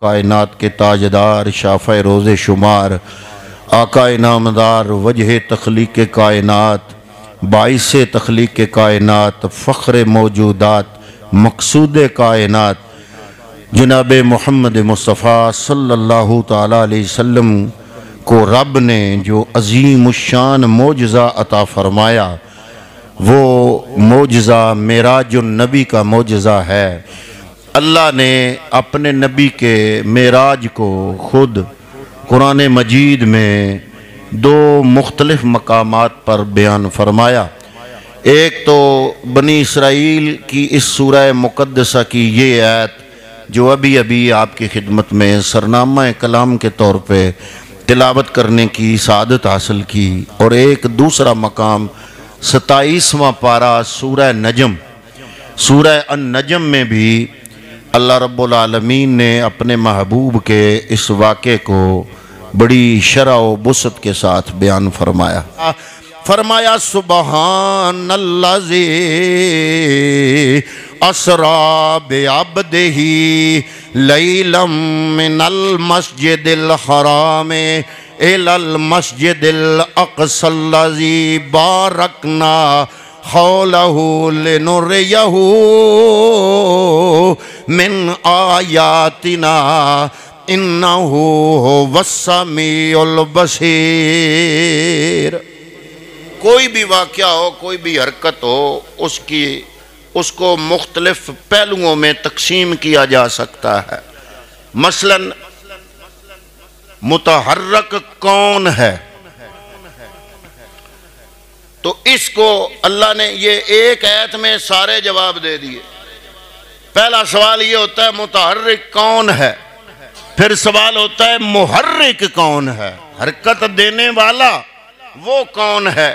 کائنات کے تاجدار شافع روز شمار آقا نامدار وجہ تخلیق کائنات باعث تخلیق کائنات فخر موجودات مقصود کائنات جناب محمد مصطفیٰ صلی اللہ تعالیٰ علیہ وسلم کو رب نے جو عظیم الشان معجزہ عطا فرمایا وہ معجزہ معراج النبی کا معجزہ ہے۔ اللہ نے اپنے نبی کے معراج کو خود قرآن مجید میں دو مختلف مقامات پر بیان فرمایا۔ ایک تو بنی اسرائیل کی اس سورہ مقدسہ کی یہ آیت جو ابھی آپ کی خدمت میں سرنامہ کلام کے طور پہ تلاوت کرنے کی سعادت حاصل کی، اور ایک دوسرا مقام 27واں پارہ سورہ نجم، سورہ النجم میں بھی اللہ رب العالمین نے اپنے محبوب کے اس واقعے کو بڑی شرح و بسط کے ساتھ بیان فرمایا سبحان الذی اسری بعبدہ لیلا من المسجد الحرام الی المسجد الاقصی الذی بارکنا حولہ لنریہ من آیاتنا انہ هو السمیع البصیر۔ کوئی بھی واقعہ ہو، کوئی بھی حرکت ہو، اس کو مختلف پہلوؤں میں تقسیم کیا جا سکتا ہے۔ مثلا متحرک کون ہے؟ تو اس کو اللہ نے یہ ایک آیت میں سارے جواب دے دیے۔ پہلا سوال یہ ہوتا ہے متحرک کون ہے، پھر سوال ہوتا ہے محرک کون ہے، حرکت دینے والا وہ کون ہے،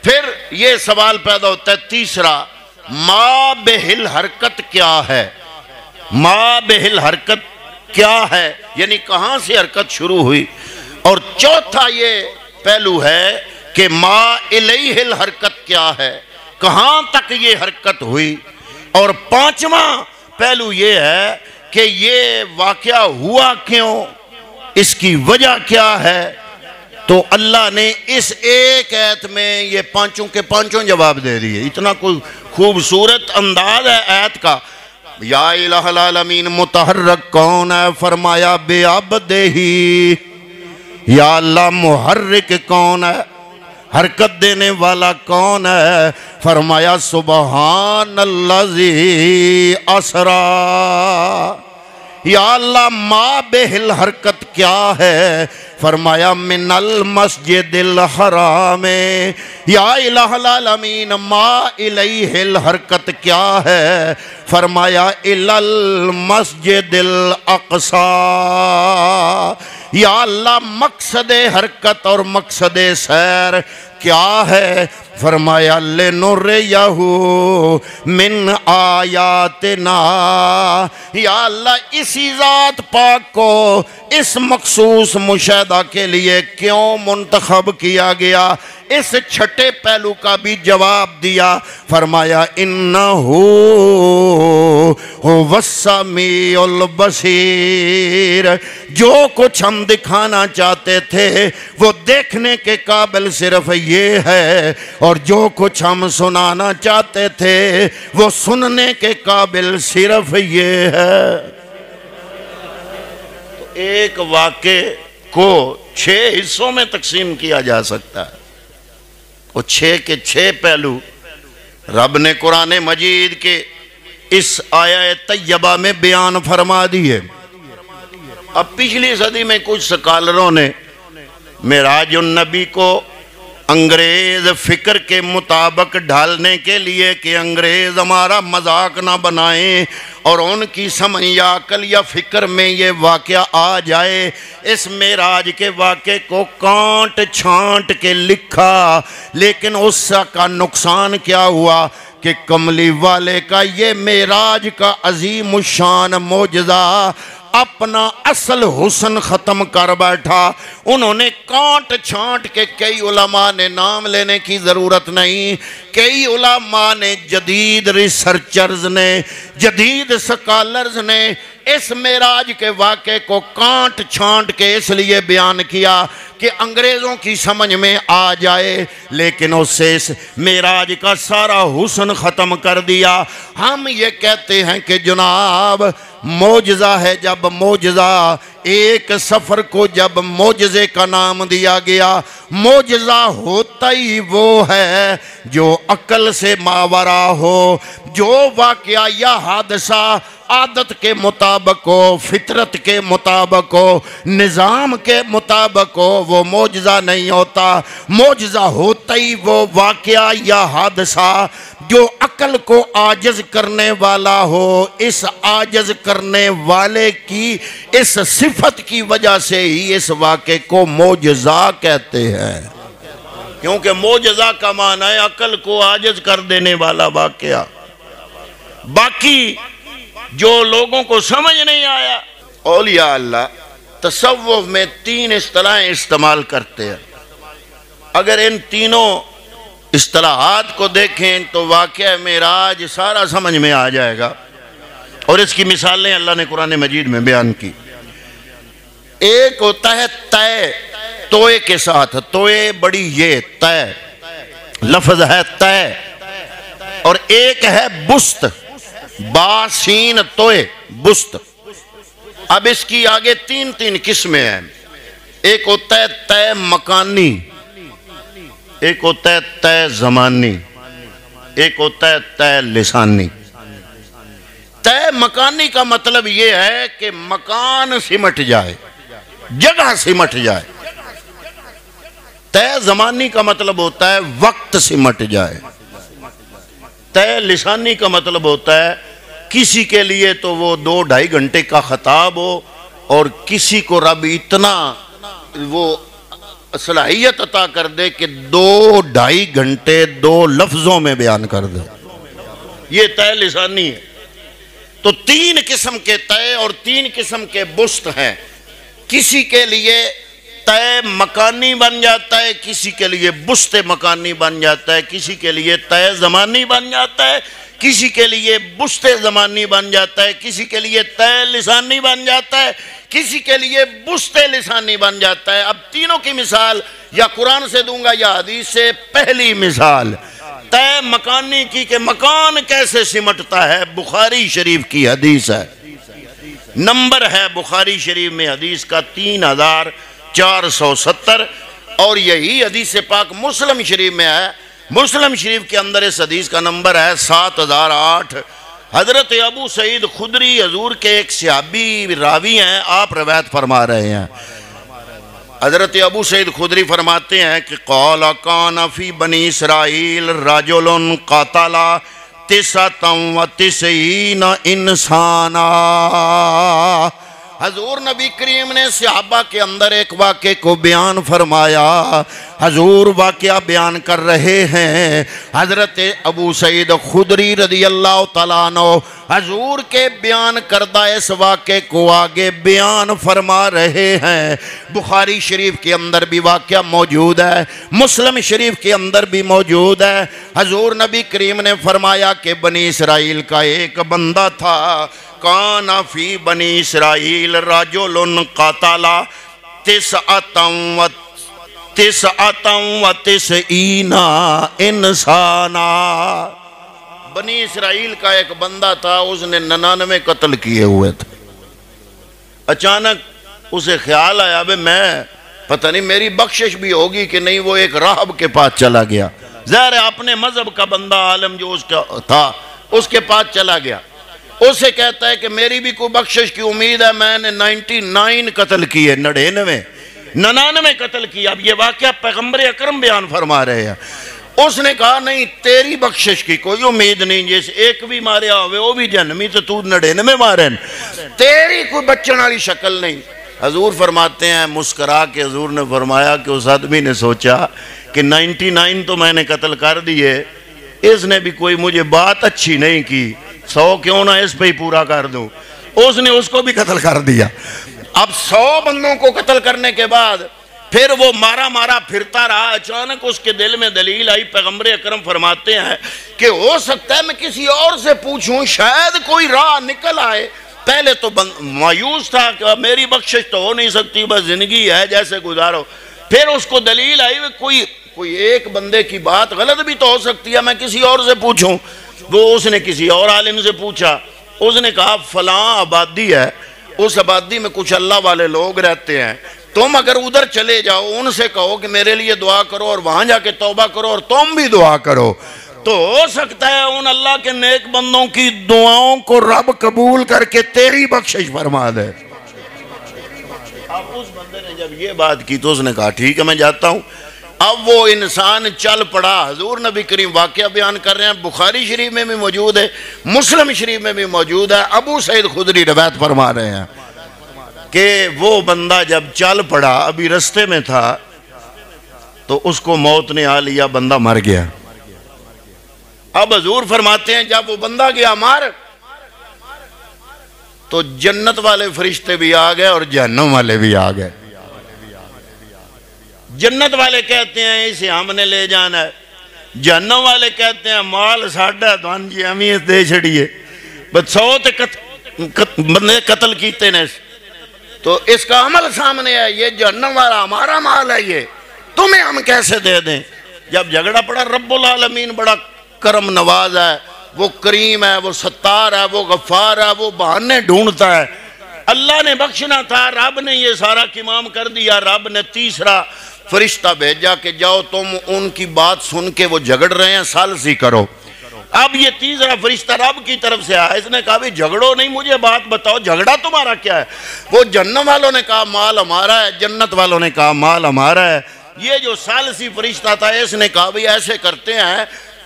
پھر یہ سوال پیدا ہوتا ہے تیسرا ما بہل حرکت کیا ہے، ما بہل حرکت کیا ہے یعنی کہاں سے حرکت شروع ہوئی، اور چوتھا یہ پہلو ہے کہ ما الیہ الحرکت کیا ہے، کہاں تک یہ حرکت ہوئی، اور پانچواں پہلو یہ ہے کہ یہ واقعہ ہوا کیوں، اس کی وجہ کیا ہے۔ تو اللہ نے اس ایک آیت میں یہ پانچوں کے پانچوں جواب دے دیے۔ اتنا کوئی خوبصورت انداز ہے آیت کا۔ یا الہ العالمین متحرک کون ہے؟ فرمایا بعبدہ۔ یا اللہ محرک کون ہے، حرکت دینے والا کون ہے؟ فرمایا سبحان الذی اسری۔ یا اللہ ما بہل حرکت کیا ہے؟ فرمایا من المسجد الحرام۔ یا الہ العالمین ما الیہ الحرکت کیا ہے؟ فرمایا الی المسجد الاقصی۔ یا اللہ مقصد حرکت اور مقصد سیر کیا ہے؟ فرمایا لنریہ من آیاتنا۔ یا اللہ اسی ذات پاک کو اس مخصوص مشاہدہ کے لیے کیوں منتخب کیا گیا؟ اس چھٹے پہلو کا بھی جواب دیا۔ فرمایا انہ هو السمیع البصیر۔ جو کچھ ہم دکھانا چاہتے تھے وہ دیکھنے کے قابل صرف یہ ہے، اور جو کچھ ہم سنانا چاہتے تھے وہ سننے کے قابل صرف یہ ہے۔ تو ایک واقعے کو 6 حصوں میں تقسیم کیا جا سکتا ہے، اور 6 کے 6 پہلو رب نے قرآن مجید کے اس آیہ طیبہ میں بیان فرما دیے۔ اب پچھلی صدی میں کچھ سکالروں نے معراج النبی کو انگریز فکر کے مطابق ڈھالنے کے لیے کہ انگریز ہمارا مذاق نہ بنائیں اور ان کی سمجھ یا عقل یا فکر میں یہ واقعہ آ جائے، اس معراج کے واقعے کو کانٹ چھانٹ کے لکھا، لیکن اس کا نقصان کیا ہوا کہ کملی والے کا یہ معراج کا عظیم الشان معجزہ اپنا اصل حسن ختم کر بیٹھا۔ انہوں نے کانٹ چھانٹ کے کئی علماء نے نام لینے کی ضرورت نہیں، کئی علماء نے، جدید ریسرچرز نے، جدید سکالرز نے اس معراج کے واقعے کو کانٹ چھانٹ کے اس لیے بیان کیا کہ انگریزوں کی سمجھ میں آ جائے، لیکن اس سے اس معراج کا سارا حسن ختم کر دیا۔ ہم یہ کہتے ہیں کہ جناب معجزہ ہے، جب معجزہ ایک سفر کو جب معجزے کا نام دیا گیا، معجزہ ہوتا ہی وہ ہے جو عقل سے ماورا ہو، جو واقعہ یا حادثہ عادت کے مطابق ہو، فطرت کے مطابق ہو، نظام کے مطابق ہو، وہ معجزہ نہیں ہوتا۔ معجزہ ہوتا ہی وہ واقعہ یا حادثہ جو عقل کو عاجز کرنے والا ہو، اس عاجز کرنے والے کی اس صفت کی وجہ سے ہی اس واقعے کو معجزہ کہتے ہیں، کیونکہ معجزہ کا معنی ہے عقل کو عاجز کر دینے والا واقعہ۔ باقی جو لوگوں کو سمجھ نہیں آیا، اولیاء اللہ تصوف میں 3 اصطلاحیں استعمال کرتے ہیں۔ اگر ان تینوں اصطلاحات کو دیکھیں تو واقعہ معراج سارا سمجھ میں آ جائے گا، اور اس کی مثالیں اللہ نے قرآن مجید میں بیان کی۔ ایک ہوتا ہے طے، توئے کے ساتھ، توئے بڑی یہ طے لفظ ہے طے، اور ایک ہے بست، با سین توئے بست۔ اب اس کی آگے 3 قسمیں ہیں۔ ایک ہوتا ہے طے مکانی، ایک ہوتا ہے طے زمانی، ایک ہوتا ہے طے لسانی۔ طے مکانی کا مطلب یہ ہے کہ مکان سمٹ جائے، جگہ سمٹ جائے۔ طے زمانی کا مطلب ہوتا ہے وقت سمٹ جائے۔ طے لسانی کا مطلب ہوتا ہے کسی کے لیے تو وہ 2-2.5 گھنٹے کا خطاب ہو، اور کسی کو رب اتنا وہ صلاحیت عطا کر دے کہ 2-2.5 گھنٹے 2 لفظوں میں بیان کر دے۔ یہ طے لسانی ہے۔ تو 3 قسم کے طے اور 3 قسم کے بست ہیں۔ کسی کے لیے طے مکانی بن جاتا ہے، کسی کے لیے بست مکانی بن جاتا ہے، کسی کے لیے طے زمانی بن جاتا ہے، کسی کے لیے بست زمانی بن جاتا ہے، کسی کے لیے طے لسانی بن جاتا ہے، کسی کے لیے بست لسانی بن جاتا ہے۔ اب تینوں کی مثال یا قرآن سے دوں گا یا حدیث سے۔ پہلی مثال طے مکانی کی کہ مکان کیسے سمٹتا ہے، بخاری شریف کی حدیث ہے۔ نمبر ہے بخاری شریف میں حدیث کا 3470، اور یہی حدیث پاک مسلم شریف میں ہے۔ مسلم شریف کے اندر اس حدیث کا نمبر ہے 7008۔ حضرت ابو سعید خدری حضور کے ایک صحابی راوی ہیں، آپ روایت فرما رہے ہیں۔ حضرت ابو سعید خدری فرماتے ہیں کہ قال کان فی بنی اسرائیل رجل قتل 99 انسانا۔ حضور نبی کریم نے صحابہ کے اندر ایک واقعے کو بیان فرمایا۔ حضور واقعہ بیان کر رہے ہیں، حضرت ابو سعید خدری رضی اللہ تعالیٰ عنہ حضور کے بیان کردہ اس واقعے کو آگے بیان فرما رہے ہیں۔ بخاری شریف کے اندر بھی واقعہ موجود ہے، مسلم شریف کے اندر بھی موجود ہے۔ حضور نبی کریم نے فرمایا کہ بنی اسرائیل کا ایک بندہ تھا، کان فی بنی اسرائیل رجل قتل 99 انسانا۔ بنی اسرائیل کا ایک بندہ تھا، اس نے 99 قتل کیے ہوئے تھے۔ اچانک اسے خیال آیا بے میں پتہ نہیں میری بخشش بھی ہوگی کہ نہیں۔ وہ ایک راہب کے پاس چلا گیا، ظاہر اپنے مذہب کا بندہ عالم جو اس کا تھا اس کے پاس چلا گیا۔ اسے کہتا ہے کہ میری بھی کوئی بخشش کی امید ہے، میں نے 99 قتل کیے، 99 قتل کیا۔ اب یہ واقعہ پیغمبر اکرم بیان فرما رہے ہیں۔ اس نے کہا نہیں، تیری بخشش کی کوئی امید نہیں، جیسے ایک بھی ماریا ہوئے وہ بھی جہنمی تو 99 مارے، تیری کوئی بچن والی شکل نہیں۔ حضور فرماتے ہیں مسکرا کے حضور نے فرمایا کہ اس آدمی نے سوچا کہ 99 تو میں نے قتل کر دیے، اس نے بھی کوئی مجھے بات اچھی نہیں کی، 100 کیوں نہ اس پہ ہی پورا کر دوں۔ اس نے اس کو بھی قتل کر دیا۔ اب 100 بندوں کو قتل کرنے کے بعد پھر وہ مارا پھرتا رہا۔ اچانک اس کے دل میں دلیل آئی، پیغمبر اکرم فرماتے ہیں کہ ہو سکتا ہے میں کسی اور سے پوچھوں، شاید کوئی راہ نکل آئے۔ پہلے تو مایوس تھا کہ میری بخشش تو ہو نہیں سکتی، بس زندگی ہے جیسے گزارو. پھر اس کو دلیل آئی کوئی ایک بندے کی بات غلط بھی تو ہو سکتی ہے، میں کسی اور سے پوچھوں. اس نے کسی اور عالم سے پوچھا، اس نے کہا فلاں آبادی ہے، اس آبادی میں کچھ اللہ والے لوگ رہتے ہیں، تم اگر ادھر چلے جاؤ ان سے کہو کہ میرے لیے دعا کرو اور وہاں جا کے توبہ کرو اور تم بھی دعا کرو، تو ہو سکتا ہے ان اللہ کے نیک بندوں کی دعاؤں کو رب قبول کر کے تیری بخشش فرما دے. اب اس بندے نے جب یہ بات کی تو اس نے کہا ٹھیک ہے میں جاتا ہوں. اب وہ انسان چل پڑا. حضور نبی کریم واقعہ بیان کر رہے ہیں، بخاری شریف میں بھی موجود ہے، مسلم شریف میں بھی موجود ہے. ابو سعید خدری روایت فرما رہے ہیں کہ وہ بندہ جب چل پڑا، ابھی رستے میں تھا تو اس کو موت نے آ لیا، بندہ مر گیا. اب حضور فرماتے ہیں جب وہ بندہ گیا مار تو جنت والے فرشتے بھی آ گئے اور جہنم والے بھی آ گئے. جنت والے کہتے ہیں اسے ہم نے لے جانا ہے، جہنم والے کہتے ہیں مال ساڑھا ہے تو ہم جی امیت دے چھڑیے، بس 100 بندے قتل کیتے نے، تو اس کا عمل سامنے ہے، یہ جہنم والا ہمارا مال ہے، یہ تمہیں ہم کیسے دے دیں. جب جھگڑا پڑا، رب العالمین بڑا کرم نواز ہے، وہ کریم ہے، وہ ستار ہے، وہ غفار ہے، وہ بہانے ڈھونڈتا ہے. اللہ نے بخشنا تھا، رب نے یہ سارا کمام کر دیا. رب نے تیسرا فرشتہ بھیجا کہ جاؤ تم ان کی بات سن کے وہ جھگڑ رہے ہیں سالسی کرو. اب یہ تیسرا فرشتہ رب کی طرف سے آیا، اس نے کہا بھی جھگڑو نہیں، مجھے بات بتاؤ جھگڑا تمہارا کیا ہے. وہ جہنم والوں نے کہا مال ہمارا ہے، جنت والوں نے کہا مال ہمارا ہے. یہ جو سالسی فرشتہ تھا اس نے کہا بھی ایسے کرتے ہیں،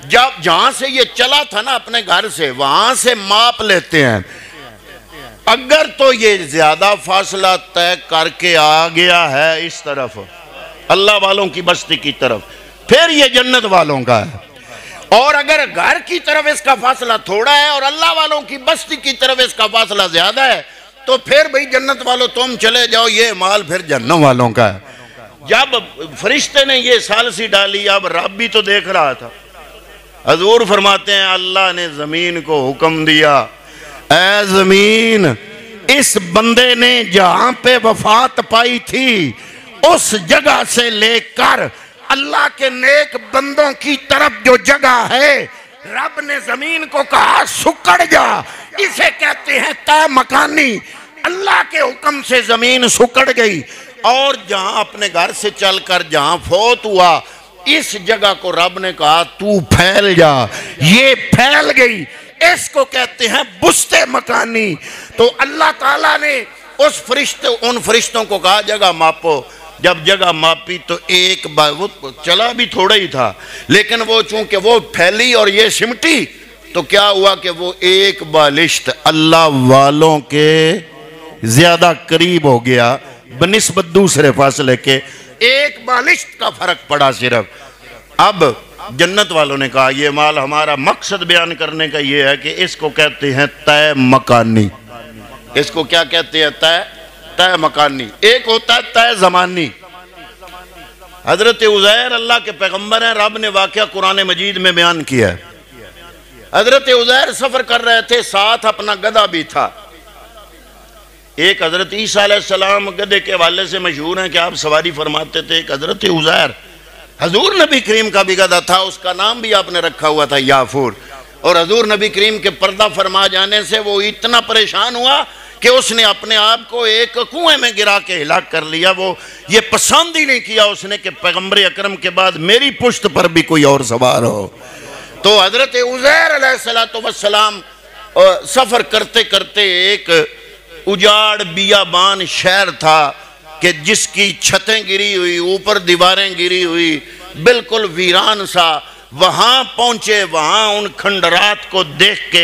جب جہاں سے یہ چلا تھا نا اپنے گھر سے، وہاں سے ماپ لیتے ہیں، اگر تو یہ زیادہ فاصلہ طے کر کے آ گیا ہے اس طرف اللہ والوں کی بستی کی طرف، پھر یہ جنت والوں کا ہے. اور اگر گھر کی طرف اس کا فاصلہ تھوڑا ہے اور اللہ والوں کی بستی کی طرف اس کا فاصلہ زیادہ ہے، تو پھر بھئی جنت والوں تم چلے جاؤ، یہ مال پھر جہنم والوں کا ہے. جب فرشتے نے یہ ثالثی ڈالی، اب رب بھی تو دیکھ رہا تھا. حضور فرماتے ہیں اللہ نے زمین کو حکم دیا، اے زمین، اس بندے نے جہاں پہ وفات پائی تھی اس جگہ سے لے کر اللہ کے نیک بندوں کی طرف جو جگہ ہے، رب نے زمین کو کہا سکڑ جا. اسے کہتے ہیں طے مکانی. اللہ کے حکم سے زمین سکڑ گئی اور جہاں اپنے گھر سے چل کر جہاں فوت ہوا اس جگہ کو رب نے کہا تو پھیل جا. یہ پھیل گئی، اس کو کہتے ہیں بسط مکانی. تو اللہ تعالیٰ نے ان فرشتوں کو کہا جگہ ماپو. جب جگہ ماپی تو ایک وہ چلا بھی تھوڑا ہی تھا، لیکن وہ چونکہ وہ پھیلی اور یہ سمٹی تو کیا ہوا کہ وہ ایک بالشت اللہ والوں کے زیادہ قریب ہو گیا بنسبت دوسرے فاصلے کے. ایک بالشت کا فرق پڑا صرف. اب جنت والوں نے کہا یہ مال ہمارا. مقصد بیان کرنے کا یہ ہے کہ اس کو کہتے ہیں طے مکانی. اس کو کیا کہتے ہیں؟ طے مکانی. ایک ہوتا ہے طے زمانی. حضرت عزیر اللہ کے پیغمبر ہیں، رب نے واقعہ قرآن مجید میں بیان کیا ہے. حضرت عزیر سفر کر رہے تھے، ساتھ اپنا گدھا بھی تھا. ایک حضرت عیسیٰ علیہ السلام گدھے کے حوالے سے مشہور ہیں کہ آپ سواری فرماتے تھے. ایک حضرت عزیر حضور نبی کریم کا بھی گدھا تھا، اس کا نام بھی آپ نے رکھا ہوا تھا یافور. اور حضور نبی کریم کے پردہ فرما جانے سے وہ اتنا پریشان ہوا کہ اس نے اپنے آپ کو ایک کنویں میں گرا کے ہلاک کر لیا. وہ یہ پسند ہی نہیں کیا اس نے کہ پیغمبر اکرم کے بعد میری پشت پر بھی کوئی اور سوار ہو. تو حضرت عزیر علیہ السلام سفر کرتے کرتے ایک اجاڑ بیابان شہر تھا کہ جس کی چھتیں گری ہوئی، اوپر دیواریں گری ہوئی، بالکل ویران سا. وہاں پہنچے، وہاں ان کھنڈرات کو دیکھ کے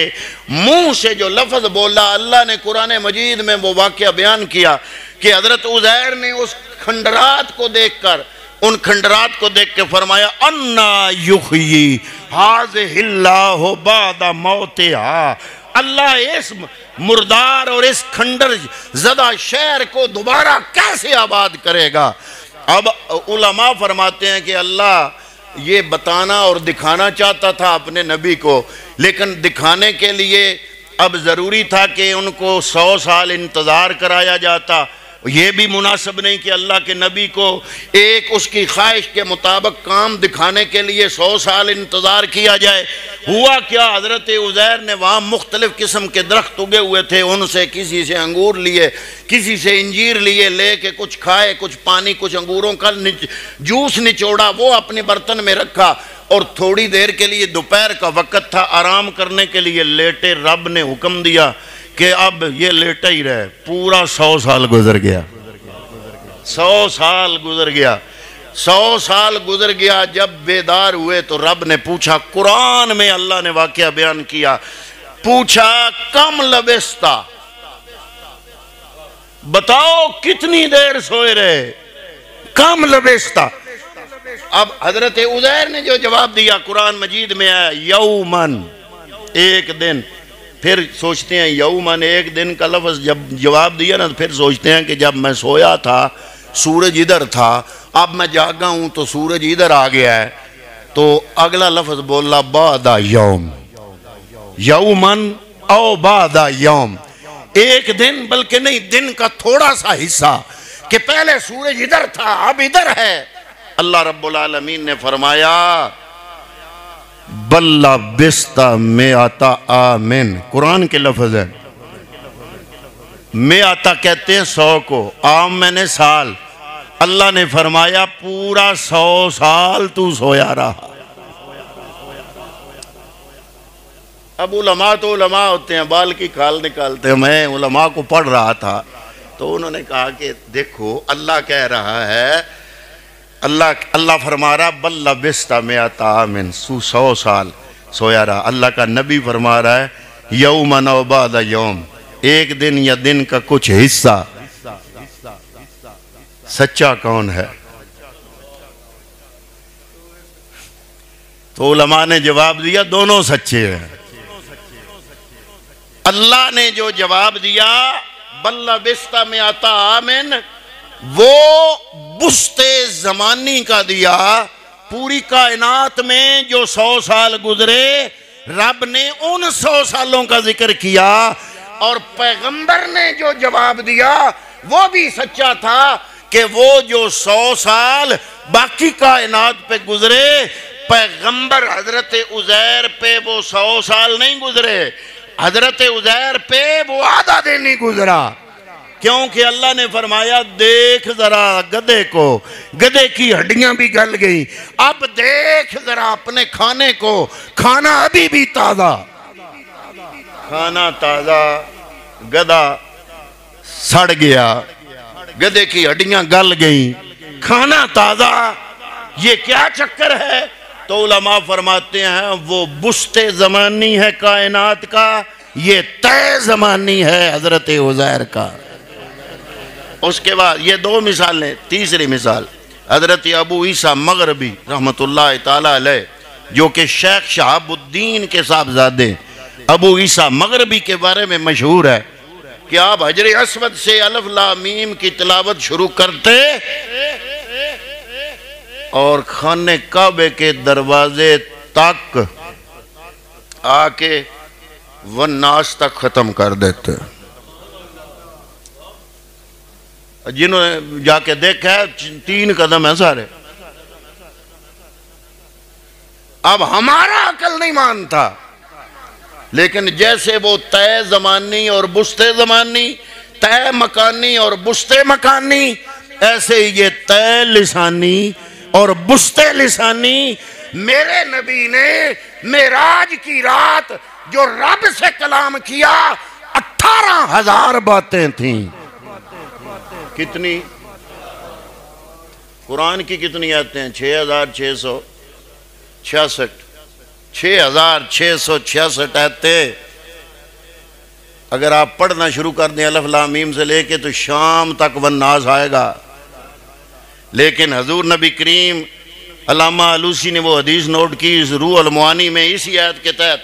منہ سے جو لفظ بولا، اللہ نے قرآن مجید میں وہ واقعہ بیان کیا کہ حضرت عزیر نے اس کھنڈرات کو دیکھ کر، ان کھنڈرات کو دیکھ کے فرمایا انا یحیی ھذہ اللہ بعد موتہا. اللہ اس مردار اور اس کھنڈر زدہ شہر کو دوبارہ کیسے آباد کرے گا؟ اب علماء فرماتے ہیں کہ اللہ یہ بتانا اور دکھانا چاہتا تھا اپنے نبی کو، لیکن دکھانے کے لیے اب ضروری تھا کہ ان کو 100 سال انتظار کرایا جاتا، یہ بھی مناسب نہیں کہ اللہ کے نبی کو ایک اس کی خواہش کے مطابق کام دکھانے کے لیے 100 سال انتظار کیا جائے۔ ہوا کیا، حضرت عزیر نے وہاں مختلف قسم کے درخت اگے ہوئے تھے، ان سے کسی سے انگور لیے، کسی سے انجیر لیے، لے کے کچھ کھائے، کچھ پانی، کچھ انگوروں کا جوس نچوڑا، وہ اپنے برتن میں رکھا، اور تھوڑی دیر کے لیے دوپہر کا وقت تھا، آرام کرنے کے لیے لیٹے۔ رب نے حکم دیا کہ اب یہ لیٹا ہی رہے۔ پورا 100 سال گزر گیا، 100 سال گزر گیا، 100 سال گزر گیا۔ جب بیدار ہوئے تو رب نے پوچھا، قرآن میں اللہ نے واقعہ بیان کیا، پوچھا کم لبستا، بتاؤ کتنی دیر سوئے رہے، کم لبستا۔ اب حضرت عزیر نے جو جواب دیا قرآن مجید میں آیا یومن، ایک دن۔ پھر سوچتے ہیں یومن ایک دن کا لفظ جب جواب دیا نا، پھر سوچتے ہیں کہ جب میں سویا تھا سورج ادھر تھا، اب میں جاگا ہوں تو سورج ادھر آ گیا ہے، تو اگلا لفظ بولا بعد یوم، یومن او بعد یوم، ایک دن، بلکہ نہیں، دن کا تھوڑا سا حصہ، کہ پہلے سورج ادھر تھا اب ادھر ہے۔ اللہ رب العالمین نے فرمایا بل لبثت مئۃ عام، قرآن کے لفظ ہے، مئۃ کہتے ہیں 100 کو، عام میں نے سال۔ اللہ نے فرمایا پورا 100 سال تو سویا رہا۔ اب علماء تو علماء ہوتے ہیں، بال کی کھال نکالتے ہیں۔ میں علماء کو پڑھ رہا تھا تو انہوں نے کہا کہ دیکھو اللہ کہہ رہا ہے، اللہ فرما رہا بل لبثت مئۃ عام، 100 سال سویا رہا۔ اللہ کا نبی فرما رہا ہے یومن او بعد یوم، ایک دن یا دن کا کچھ حصہ۔ سچا کون ہے؟ تو علماء نے جواب دیا دونوں سچے ہیں۔ اللہ نے جو جواب دیا بل لبثت مئۃ عام، وہ بسط زمانی کا دیا، پوری کائنات میں جو 100 سال گزرے رب نے ان 100 سالوں کا ذکر کیا، اور پیغمبر نے جو جواب دیا وہ بھی سچا تھا کہ وہ جو 100 سال باقی کائنات پہ گزرے، پیغمبر حضرت عزیر پہ وہ 100 سال نہیں گزرے، حضرت عزیر پہ وہ آدھا دن نہیں گزرا، کیونکہ اللہ نے فرمایا دیکھ ذرا گدھے کو، گدھے کی ہڈیاں بھی گل گئی، اب دیکھ ذرا اپنے کھانے کو، کھانا ابھی بھی تازہ، کھانا تازہ، گدھا سڑ گیا، گدھے کی ہڈیاں گل گئیں، کھانا تازہ، یہ کیا چکر ہے؟ تو علماء فرماتے ہیں وہ بسط زمانی ہے کائنات کا، یہ طے زمانی ہے حضرت عزیر کا۔ اس کے بعد یہ 2 مثالیں، تیسری مثال حضرت ابو عیسیٰ مغربی رحمت اللہ تعالی علیہ، جو کہ شیخ شہاب الدین کے صاحبزادے ابو عیسیٰ مغربی کے بارے میں مشہور ہے کہ آپ حجر اسود سے الف لام میم کی تلاوت شروع کرتے اور خانہ کعبے کے دروازے تک آ کے والناس تک ختم کر دیتے۔ جنہوں نے جا کے دیکھا ہے 3 قدم ہیں سارے۔ اب ہمارا عقل نہیں مانتا، لیکن جیسے وہ طے زمانی اور بسط زمانی، طے مکانی اور بسط مکانی، ایسے ہی یہ طے لسانی اور بسط لسانی۔ میرے نبی نے معراج کی رات جو رب سے کلام کیا 18,000 باتیں تھیں۔ کتنی؟ قرآن کی کتنی آیتیں ہیں؟ 6,666، 6,666 آیتیں۔ اگر آپ پڑھنا شروع کر دیں الف لام میم سے لے کے تو شام تک والناس آئے گا۔ لیکن حضور نبی کریم علامہ علوسی نے وہ حدیث نوٹ کی روح المعانی میں، اسی آیت کے تحت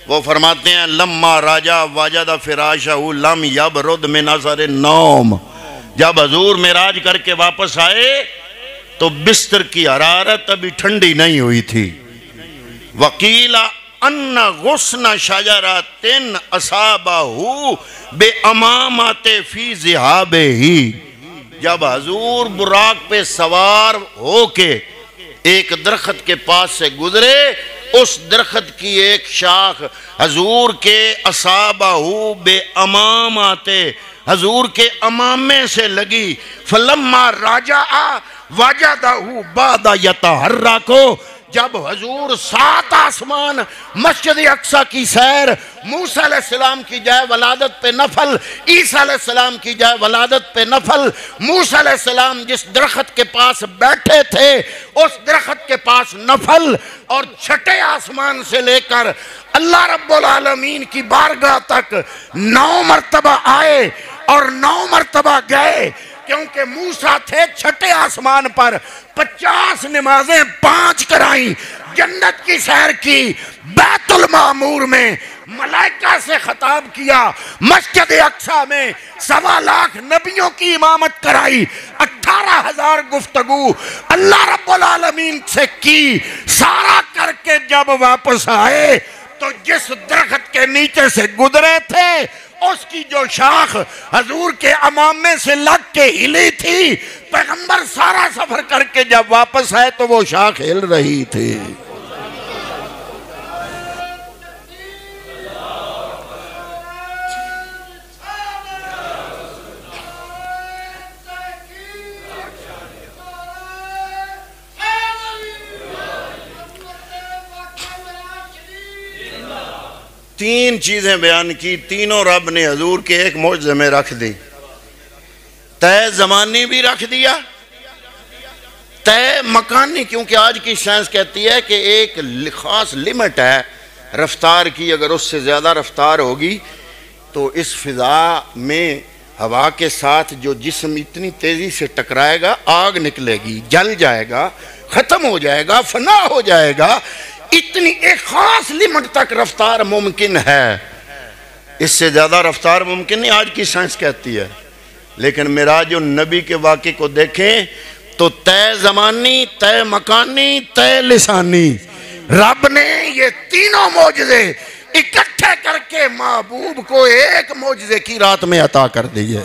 وہ فرماتے ہیں لما راجا واجد فراشہ لم یبرد من اثر النوم، جب حضور معراج کر کے واپس آئے تو بستر کی حرارت ابھی ٹھنڈی نہیں ہوئی تھی۔ وقیل ان غصن شجرۃ اصابہ بے امامت فی ذہابہ، جب حضور براق پہ سوار ہو کے ایک درخت کے پاس سے گزرے، اس درخت کی ایک شاخ حضور کے اصابہ بے امامات، حضور کے امامے سے لگی۔ فلما راجع وجدہ بعد یتحرک، جب حضور 7 آسمان مسجد اقصی کی سیر، موسیٰ علیہ السلام کی جائے ولادت پہ نفل، عیسیٰ علیہ السلام کی جائے ولادت پہ نفل، موسیٰ علیہ السلام جس درخت کے پاس بیٹھے تھے اس درخت کے پاس نفل، اور چھٹے آسمان سے لے کر اللہ رب العالمین کی بارگاہ تک 9 مرتبہ آئے اور 9 مرتبہ گئے، کیونکہ موسیٰ تھے چھٹے آسمان پر، 50 نمازیں 5 کرائیں، جنت کی سیر کی، بیت المعمور میں ملائکہ سے خطاب کیا، مسجد اقصی میں 1.25 لاکھ نبیوں کی امامت کرائی، 18,000 گفتگو اللہ رب العالمین سے کی، سارا کر کے جب واپس آئے تو جس درخت کے نیچے سے گزرے تھے اس کی جو شاخ حضور کے امامے سے لگ کے ہلی تھی، پیغمبر سارا سفر کر کے جب واپس آئے تو وہ شاخ ہل رہی تھی۔ تین چیزیں بیان کی، تینوں رب نے حضور کے ایک معجزے میں رکھ دی۔ طے زمانی بھی رکھ دیا، طے مکانی، کیونکہ آج کی سائنس کہتی ہے کہ ایک خاص لمٹ ہے رفتار کی، اگر اس سے زیادہ رفتار ہوگی تو اس فضا میں ہوا کے ساتھ جو جسم اتنی تیزی سے ٹکرائے گا آگ نکلے گی، جل جائے گا، ختم ہو جائے گا، فنا ہو جائے گا، اتنی ایک خاص لمٹ تک رفتار ممکن ہے، اس سے زیادہ رفتار ممکن نہیں، آج کی سائنس کہتی ہے۔ لیکن معراج النبی کے واقعے کو دیکھیں تو طے زمانی، طے مکانی، طے لسانی، رب نے یہ تینوں معجزے اکٹھے کر کے محبوب کو ایک معجزے کی رات میں عطا کر دیے۔